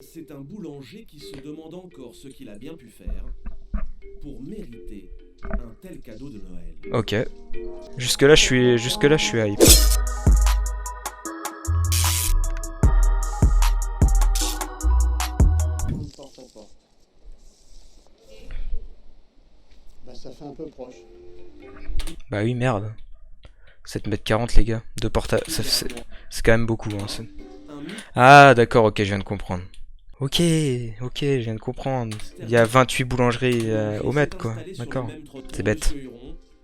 C'est un boulanger qui se demande encore ce qu'il a bien pu faire pour mériter un tel cadeau de Noël. Ok. Jusque-là, je suis hype. Bah ça fait un peu proche. Bah oui, merde. 7,40 m les gars. De portage. C'est quand même beaucoup. Hein. Ah, d'accord, ok, je viens de comprendre. Ok, je viens de comprendre. Il y a 28 boulangeries au mètre, quoi. D'accord. C'est bête.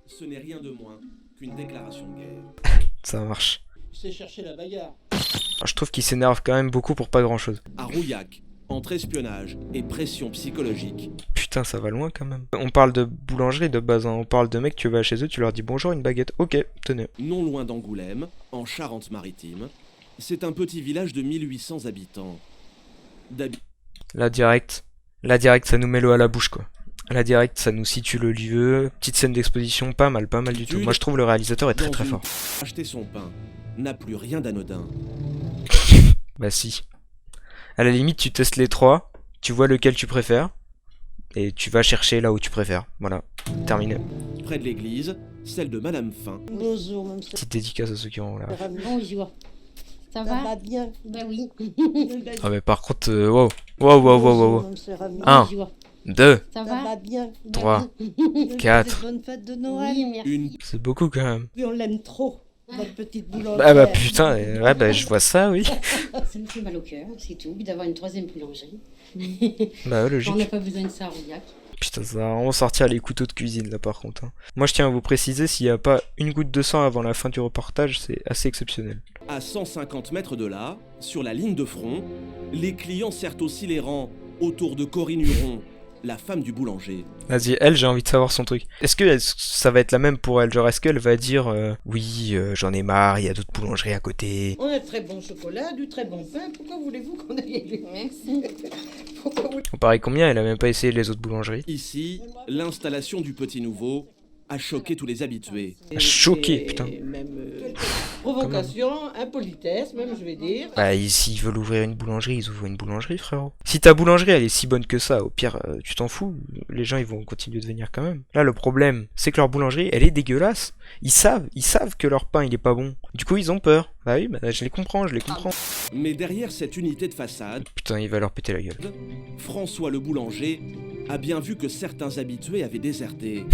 Ce n'est rien de moins qu'une déclaration de guerre. Ça marche. C'est chercher la bagarre. Alors, je trouve qu'il s'énerve quand même beaucoup pour pas grand chose. À Rouillac, entre espionnage et pression psychologique. Putain, ça va loin quand même. On parle de boulangerie de base, hein. On parle de mecs, tu vas chez eux, tu leur dis bonjour, une baguette. Ok, tenez. Non loin d'Angoulême, en Charente-Maritime, c'est un petit village de 1800 habitants. Là, direct, ça nous met l'eau à la bouche, quoi. Là, direct, ça nous situe le lieu. Petite scène d'exposition, pas mal du tout. Moi, je trouve le réalisateur est très fort. Acheter son pain n'a plus rien d'anodin. Bah si. À la limite, tu testes les trois, tu vois lequel tu préfères, et tu vas chercher là où tu préfères. Voilà, terminé. Près de l'église, celle de Madame Fin. Bonjour, monsieur. Petite dédicace à ceux qui ont là. Bonjour. Ça Ça va va bien. Bah oui. Ah mais par contre, wow. Bonjour, monsieur Rami. Un. Bonjour. 2, Ça Ça va va bien. 3, Une 4. bonne fête de Noël. Oui, merci. Une C'est beaucoup quand même. Puis on l'aime trop, notre petite boulangère. Bah putain, ouais bah je vois ça, oui. Ça me fait mal au cœur, c'est tout, d'avoir une troisième boulangerie. Bah ouais, On n'a logique. pas besoin de ça à Rouillac. Putain, ça va vraiment sortir les couteaux de cuisine là par contre. Hein. Moi je tiens à vous préciser, s'il n'y a pas une goutte de sang avant la fin du reportage, c'est assez exceptionnel. À 150 mètres de là, sur la ligne de front, les clients serrent aussi les rangs autour de Corinne Huron, la femme du boulanger. Vas-y, elle, j'ai envie de savoir son truc. Est-ce que ça va être la même pour elle? Genre, est-ce qu'elle va dire oui, j'en ai marre, il y a d'autres boulangeries à côté. On a de très bon chocolat, du très bon pain. Pourquoi voulez-vous qu'on aille Merci. Pourquoi vous... On paraît combien? Elle a même pas essayé les autres boulangeries. Ici, l'installation du petit nouveau a choqué tous les habitués. Choqué, putain. Même provocation, impolitesse, même je vais dire. Bah, s'ils veulent ouvrir une boulangerie, ils ouvrent une boulangerie, frérot. Si ta boulangerie, elle est si bonne que ça, au pire, tu t'en fous. Les gens, ils vont continuer de venir quand même. Là, le problème, c'est que leur boulangerie, elle est dégueulasse. Ils savent que leur pain, il est pas bon. Du coup, ils ont peur. Bah oui, bah, je les comprends. Mais derrière cette unité de façade, Putain, il va leur péter la gueule. François le boulanger a bien vu que certains habitués avaient déserté.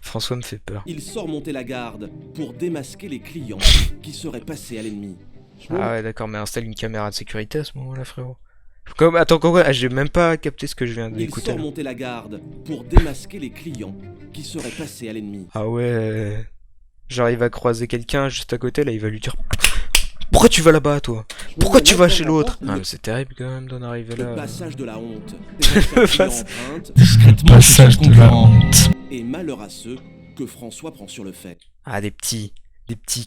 François me fait peur. Il sort monter la garde pour démasquer les clients qui seraient passés à l'ennemi. Ah ouais, d'accord, mais installe une caméra de sécurité à ce moment-là, frérot. Attends, quoi, ah, j'ai même pas capté ce que je viens Il d'écouter. sort là. monter la garde pour démasquer les clients qui seraient passés à l'ennemi. Ah ouais. Genre, il va croiser quelqu'un juste à côté, là, il va lui dire pourquoi tu vas là-bas, toi? Pourquoi tu vas chez l'autre? Ah, mais c'est terrible quand même d'en arriver Le là. passage de la honte. Passage de la honte. Et malheur à ceux que François prend sur le fait. Ah, des petits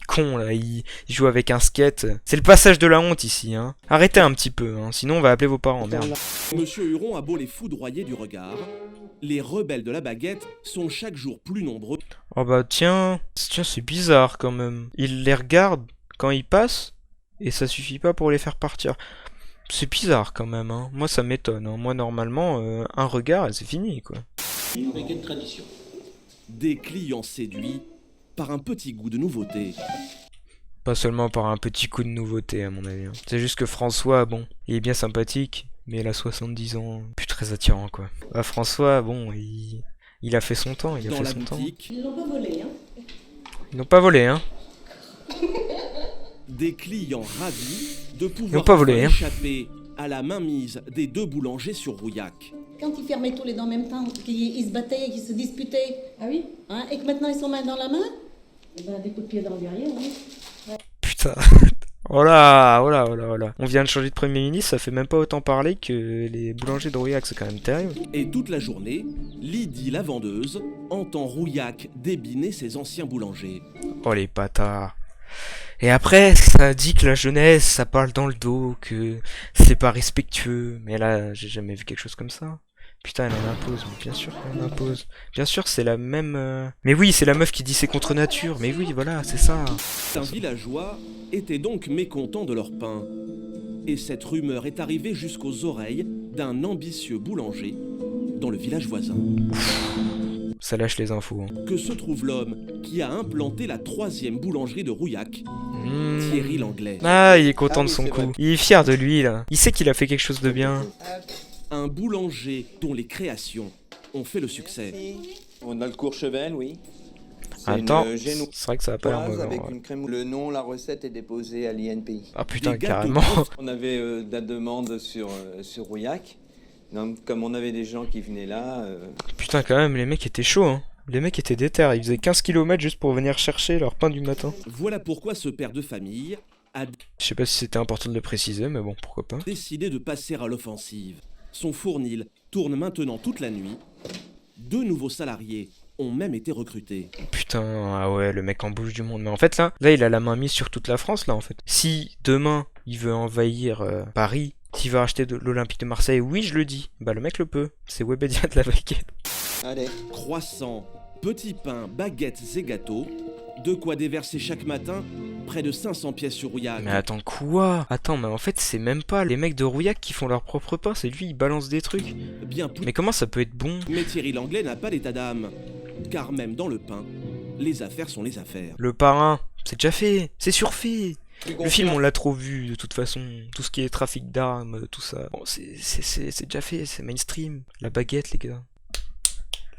cons là, ils jouent avec un skate. C'est le passage de la honte ici, hein. Arrêtez un petit peu, hein, sinon on va appeler vos parents, merde. Monsieur Huron a beau les foudroyer du regard, les rebelles de la baguette sont chaque jour plus nombreux. Oh bah tiens, c'est bizarre quand même. Il les regarde quand ils passent, et ça suffit pas pour les faire partir. C'est bizarre quand même, hein. Moi ça m'étonne, hein. Moi normalement, un regard et c'est fini, quoi. Une baguette tradition. Des clients séduits par un petit goût de nouveauté. Pas seulement par un petit coup de nouveauté à mon avis. Hein. C'est juste que François, bon, il est bien sympathique, mais il a 70 ans, plus très attirant quoi. Bah François, bon, il a fait son temps, il a Dans fait la son temps. boutique, Ils l'ont pas volé, hein. Ils n'ont pas volé, hein. des clients ravis de Ils pouvoir n'ont pas volé, hein. échapper à la mainmise des deux boulangers sur Rouillac. Quand ils fermaient tous les deux en même temps, qu'ils se battaient, qu'ils se disputaient, Ah oui hein, et que maintenant ils sont main dans la main, Eh ben, des coups de pied dans le derrière, oui. Putain. Oh là. On vient de changer de Premier ministre, ça fait même pas autant parler que les boulangers de Rouillac, c'est quand même terrible. Et toute la journée, Lydie la vendeuse entend Rouillac débiner ses anciens boulangers. Oh les bâtards. Et après, ça dit que la jeunesse, ça parle dans le dos, que c'est pas respectueux. Mais là, j'ai jamais vu quelque chose comme ça. Putain, elle en impose, mais bien sûr qu'elle en impose. Bien sûr, c'est la même... Mais oui, c'est la meuf qui dit c'est contre nature. Mais oui, voilà, c'est ça. Un villageois était donc mécontent de leur pain. Et cette rumeur est arrivée jusqu'aux oreilles d'un ambitieux boulanger dans le village voisin. Ça lâche les infos. Hein. Que se trouve l'homme qui a implanté la 3e boulangerie de Rouillac, Thierry Langlais. Ah, il est content de son coup. Il est fier de lui, là. Il sait qu'il a fait quelque chose de bien. Un boulanger dont les créations ont fait le succès. On a le Courchevel, oui. Attends, c'est vrai que ça va pas l'air mauvais. Avec une crème. Le nom, la recette est déposée à l'INPI. Ah putain, Des gâteaux carrément. On avait de la demande sur Rouillac. Donc, comme on avait des gens qui venaient là... Putain, quand même, les mecs étaient chauds, hein. Les mecs étaient déter, ils faisaient 15 km juste pour venir chercher leur pain du matin. Voilà pourquoi ce père de famille a Je sais pas si c'était important de le préciser, mais bon, pourquoi pas. décidé de passer à l'offensive. Son fournil tourne maintenant toute la nuit. 2 nouveaux salariés ont même été recrutés. Putain, ah ouais, le mec en bouge du monde. Mais en fait, là, il a la main mise sur toute la France, là, en fait. Si, demain, il veut envahir Paris, s'il veut acheter de l'Olympique de Marseille, oui, je le dis. Bah, le mec le peut. C'est Webedia de la baguette. Allez. Croissants, petits pains, baguettes et gâteaux. De quoi déverser chaque matin près de 500 pièces sur Rouillac. Mais attends, quoi? Attends, mais en fait, c'est même pas les mecs de Rouillac qui font leur propre pain, c'est lui, il balance des trucs. Bien plus. Mais comment ça peut être bon? Mais Thierry Langlais n'a pas d'état d'âme. Car même dans le pain, les affaires sont les affaires. Le parrain, c'est déjà fait, c'est surfait. Le film, on l'a trop vu, de toute façon. Tout ce qui est trafic d'armes, tout ça. Bon, c'est déjà fait, c'est mainstream. La baguette, les gars.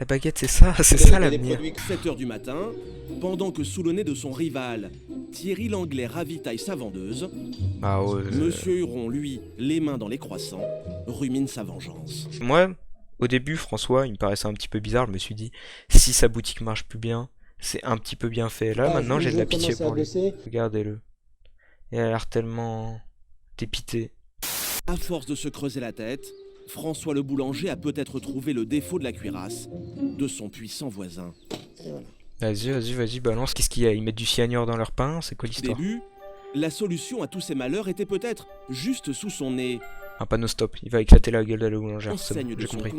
La baguette, c'est ça l'avenir. 7h du matin, pendant que sous le nez de son rival, Thierry Langlais ravitaille sa vendeuse, Ah ouais. Monsieur Huron, lui, les mains dans les croissants, rumine sa vengeance. Moi, au début, François, il me paraissait un petit peu bizarre. Je me suis dit, si sa boutique marche plus bien, c'est un petit peu bien fait. Là, maintenant, j'ai de la pitié pour lui. Regardez-le. Il a l'air tellement dépité. À force de se creuser la tête, François le boulanger a peut-être trouvé le défaut de la cuirasse de son puissant voisin. Vas-y, balance. Qu'est-ce qu'il y a? Ils mettent du cyanure dans leur pain? C'est quoi Au l'histoire? début, la solution à tous ces malheurs était peut-être juste sous son nez. Un panneau stop. Il va éclater la gueule de la boulangère. C'est Enseigne bon, de j'ai son compris.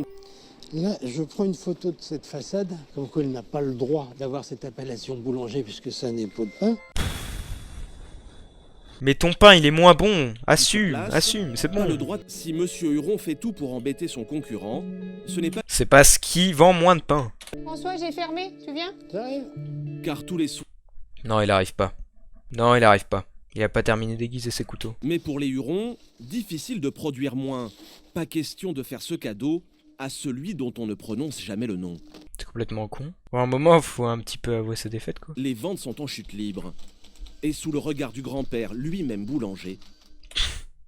Là, je prends une photo de cette façade, comme quoi il n'a pas le droit d'avoir cette appellation boulanger puisque ça n'est pot de pain. Mais ton pain, il est moins bon. Assume, place, assume, c'est Pas le bon. droit. Si Monsieur Huron fait tout pour embêter son concurrent, ce n'est pas C'est parce qu'il vend moins de pain. François, j'ai fermé, tu viens? J'arrive. car tous les sous. Non, il arrive pas. Non, il arrive pas. Il a pas terminé d'aiguiser ses couteaux. Mais pour les Hurons, difficile de produire moins. Pas question de faire ce cadeau à celui dont on ne prononce jamais le nom. C'est complètement con. Bon, à un moment, faut un petit peu avouer sa défaite, quoi. Les ventes sont en chute libre. Et sous le regard du grand-père, lui-même boulanger,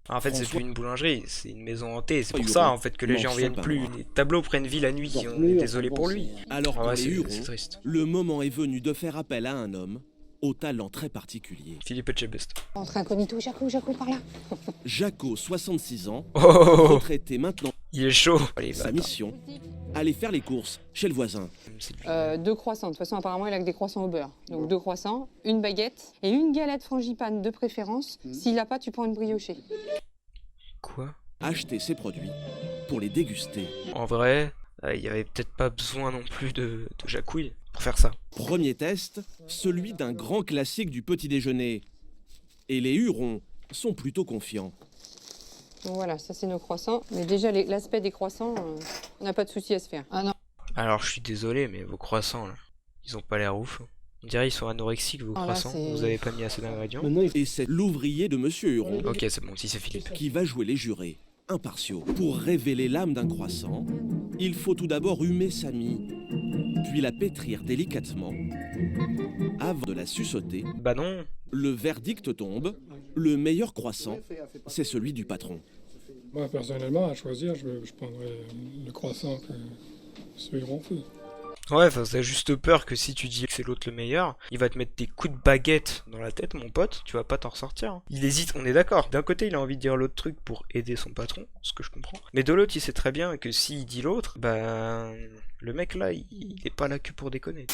En fait, c'est François- plus une boulangerie, c'est une maison hantée. C'est pour Huron ça, en fait, que les mange gens son viennent pain plus. noir. Les tableaux prennent vie la nuit. On est désolé pour lui. alors Ah pour ouais, les c'est Hurons, triste. le moment est venu de faire appel à un homme au talent très particulier. Philippe Etchebest. Entre incognito, Jaco, par là. Jaco, 66 ans, Oh, oh, oh, retraité maintenant, il est chaud. Allez, sa va. mission, aller faire les courses chez le voisin. 2 croissants. De toute façon, apparemment, il a que des croissants au beurre. Donc 2 croissants, une baguette et une galette frangipane de préférence. S'il n'a pas, tu prends une briochée. Quoi? Acheter ses produits pour les déguster. En vrai, il y avait peut-être pas besoin non plus de jacouille pour faire ça. Premier test, celui d'un grand classique du petit déjeuner. Et les Hurons sont plutôt confiants. Donc voilà, ça c'est nos croissants. Mais déjà, l'aspect des croissants, on n'a pas de souci à se faire. Ah non. Alors, je suis désolé, mais vos croissants, là, ils ont pas l'air ouf. On dirait ils sont anorexiques, vos Ah, là, croissants. c'est- Vous avez pas mis assez d'ingrédients? Maintenant, il Et c'est l'ouvrier de Monsieur Huron Ok, c'est bon, si c'est Philippe. qui va jouer les jurés, impartiaux. Pour révéler l'âme d'un croissant, il faut tout d'abord humer sa mie, puis la pétrir délicatement. Avant de la suçoter, Bah non. le verdict tombe. Le meilleur croissant, c'est celui du patron. Moi, personnellement, à choisir, je prendrais le croissant que ceux Huron fait. Ouais, enfin, t'as juste peur que si tu dis que c'est l'autre le meilleur, il va te mettre des coups de baguette dans la tête, mon pote, tu vas pas t'en ressortir. Hein. Il hésite, on est d'accord. D'un côté, il a envie de dire l'autre truc pour aider son patron, ce que je comprends. Mais de l'autre, il sait très bien que s'il dit l'autre, bah... Le mec là, il est pas là que pour déconner.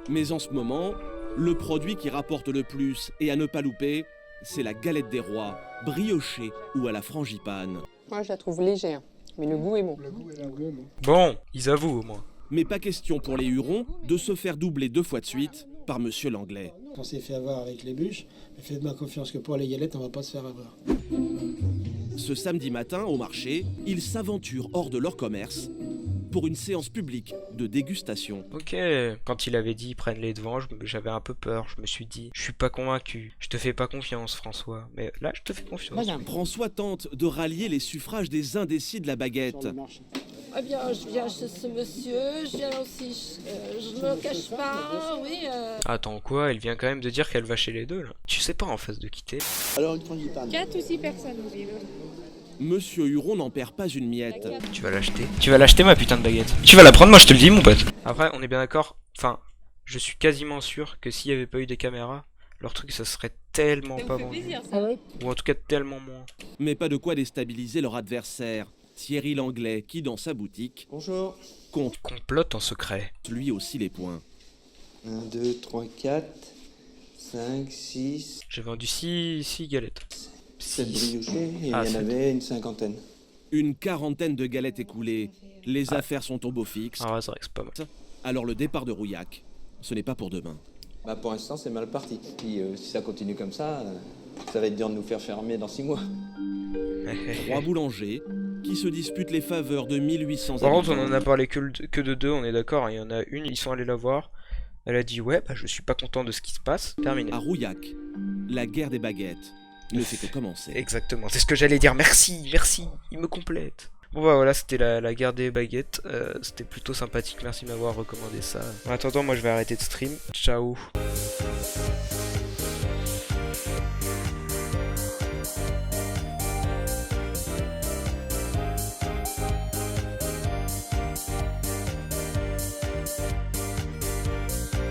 Mais en ce moment, le produit qui rapporte le plus et à ne pas louper, c'est la galette des rois, briochée ou à la frangipane. Moi, je la trouve légère. Mais le goût est bon. Le goût est là, oui, bon. Bon, ils avouent au moins. Mais pas question pour les Hurons de se faire doubler 2 fois de suite par Monsieur Langlais. On s'est fait avoir avec les bûches, mais faites-moi confiance que pour les galettes, on va pas se faire avoir. Ce samedi matin, au marché, ils s'aventurent hors de leur commerce pour une séance publique de dégustation. Ok, quand il avait dit ils prennent les devants, j'avais un peu peur. Je me suis dit, je suis pas convaincu. Je te fais pas confiance, François. Mais là, je te fais confiance. François tente de rallier les suffrages des indécis de la baguette. Eh bien, je viens chez ce monsieur, je viens aussi, je me cache pas, oui. Attends, quoi? Elle vient quand même de dire qu'elle va chez les deux, là. Tu sais pas en face de quitter. Alors une frangipane. 4 ou 6 personnes vivent. Monsieur Huron n'en perd pas une miette. Tu vas l'acheter. Tu vas l'acheter, ma putain de baguette. Tu vas la prendre, moi je te le dis, mon pote. Après, on est bien d'accord. Enfin, je suis quasiment sûr que s'il y avait pas eu des caméras, leur truc ça serait tellement pas bon. Ou en tout cas tellement moins. Mais pas de quoi déstabiliser leur adversaire. Thierry Langlais, qui dans sa boutique Bonjour. compte Complote en secret. lui aussi les points. 1, 2, 3, 4, 5, 6, J'ai vendu 6 galettes. 7 Six. briochés et il y Ah, en sept. avait une cinquantaine. Une quarantaine de galettes écoulées. Les affaires sont au beau fixe. Ah ouais, c'est vrai que c'est pas mal. Alors le départ de Rouillac, ce n'est pas pour demain. Bah pour l'instant c'est mal parti. Puis si ça continue comme ça va être dur de nous faire fermer dans 6 mois. 3 boulangers qui se disputent les faveurs de 1800 Par contre, on habitants. en a parlé que de deux, on est d'accord. Il y en a une, ils sont allés la voir. Elle a dit ouais, bah je suis pas content de ce qui se passe. Terminé. À Rouillac, la guerre des baguettes ne fait que commencer. Exactement, c'est ce que j'allais dire. Merci, il me complète. Bon bah voilà, c'était la guerre des baguettes. C'était plutôt sympathique, merci de m'avoir recommandé ça. En attendant, moi je vais arrêter de stream. Ciao.